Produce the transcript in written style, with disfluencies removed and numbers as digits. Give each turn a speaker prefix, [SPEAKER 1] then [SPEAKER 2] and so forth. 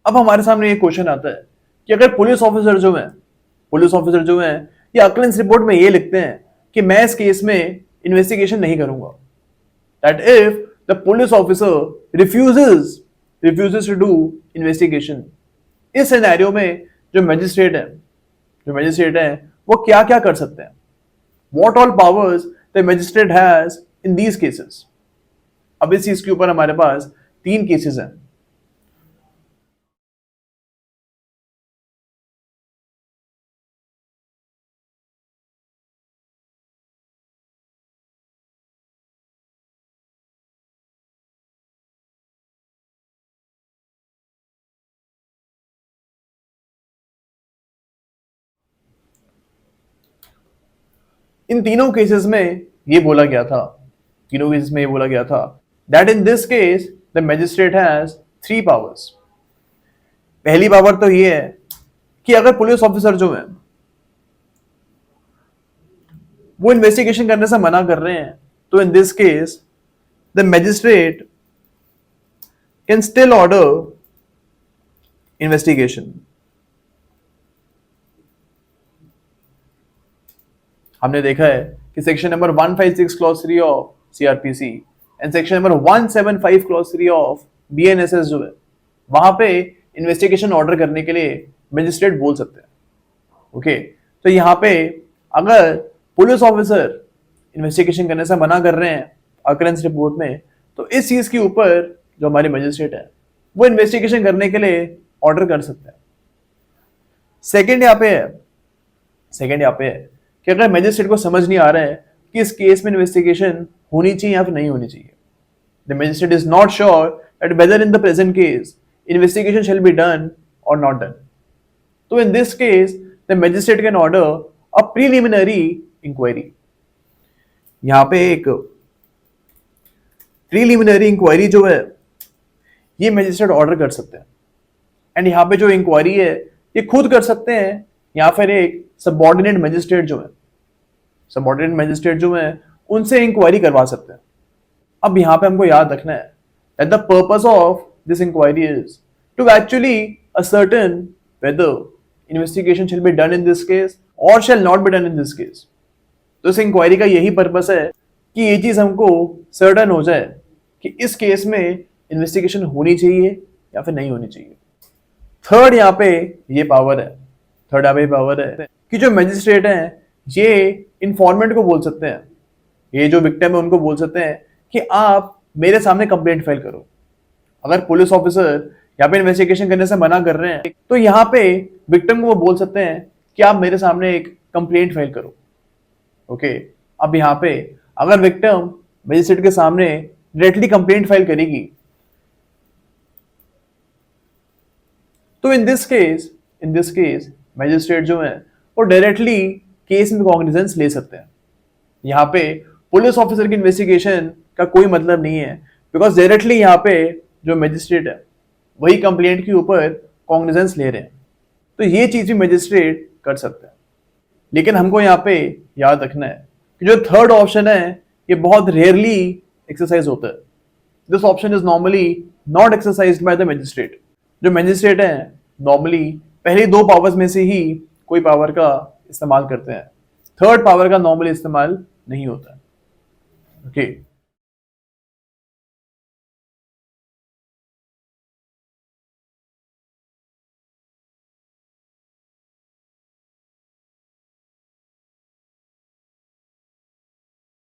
[SPEAKER 1] अब हमारे सामने ये क्वेश्चन आता है कि अगर पुलिस ऑफिसर जो है ये अकलेंस रिपोर्ट में ये लिखते हैं कि मैं इस केस में इन्वेस्टिगेशन नहीं करूंगा, that if the police officer refuses to do investigation, इस सिनेरियो में जो मैजिस्ट्रेट है वो क्या क्या कर सकते हैं, what all powers the magistrate has in these cases. अब इस चीज के ऊपर हमारे पास 3 केसेस हैं। इन तीनों केसेस में ये बोला गया था that in this case the magistrate has 3 powers. पहली पावर तो ये है कि अगर पुलिस ऑफिसर जो है वो इन्वेस्टिगेशन करने से मना कर रहे हैं तो in this case the magistrate can still order investigation. हमने देखा है कि section number 156 clause 3 of CrPC and section number 175 clause 3 of BNSS जो है वहां पे इन्वेस्टिगेशन ऑर्डर करने के लिए मजिस्ट्रेट बोल सकते हैं। ओके, तो यहां पे अगर पुलिस ऑफिसर इन्वेस्टिगेशन करने से मना कर रहे हैं अकरेंस रिपोर्ट में, तो इस चीज के ऊपर जो हमारी मजिस्ट्रेट है वो इन्वेस्टिगेशन करने के लिए ऑर्डर कर सकते हैं। सेकेंड यहाँ पे है कि अगर मैजिस्ट्रेट को समझ नहीं आ रहा है कि इस केस में इन्वेस्टिगेशन होनी चाहिए या फिर नहीं होनी चाहिए, the magistrate is not sure that whether in the present case investigation shall be done और नॉट डन, तो in this case the magistrate can order a preliminary inquiry. यहां पे एक प्रीलिमिनरी इंक्वायरी जो है ये मैजिस्ट्रेट ऑर्डर कर सकते हैं एंड यहां पे जो इंक्वायरी है ये खुद कर सकते हैं या फिर एक सबऑर्डिनेट मैजिस्ट्रेट जो है उनसे इंक्वायरी करवा सकते हैं। अब यहां पे हमको याद रखना है that the purpose of this inquiry is to actually ascertain whether investigation shall be done in this case or shall not be done in this case। तो इस इंक्वायरी का यही पर्पस है कि ये चीज हमको सर्टन हो जाए कि इस केस में इन्वेस्टिगेशन होनी चाहिए या फिर नहीं होनी चाहिए। थर्ड यहाँ पे ये पावर है कि जो मैजिस्ट्रेट हैं ये इन्फॉर्मेंट को बोल सकते हैं, ये जो विक्टिम है उनको बोल सकते हैं कि आप मेरे सामने कंप्लेंट फाइल करो। अगर पुलिस ऑफिसर यहाँ पे इन्वेस्टिगेशन करने से मना कर रहे हैं तो यहाँ पे विक्टिम को वो बोल सकते हैं कि आप मेरे सामने एक कंप्लेंट फाइल करो। ओके, अब यहाँ पे अगर विक्टिम मैजिस्ट्रेट के सामने डायरेक्टली कंप्लेंट फाइल करेगी तो इन दिस केस मैजिस्ट्रेट जो है वो डायरेक्टली केस में कॉग्निजेंस ले सकते हैं। यहाँ पे पुलिस ऑफिसर की इन्वेस्टिगेशन का कोई मतलब नहीं है बिकॉज डायरेक्टली यहाँ पे जो मैजिस्ट्रेट है वही कंप्लेंट के ऊपर कॉग्निजेंस ले रहे हैं, तो ये चीज भी मैजिस्ट्रेट कर सकते हैं। लेकिन हमको यहाँ पे याद रखना है कि जो थर्ड ऑप्शन है ये बहुत रेयरली एक्सरसाइज होता है। This option is normally not exercised by the magistrate. जो मैजिस्ट्रेट है नॉर्मली पहली 2 पावर्स में से ही कोई पावर का इस्तेमाल करते हैं, थर्ड पावर का नॉर्मली इस्तेमाल नहीं होता है। ओके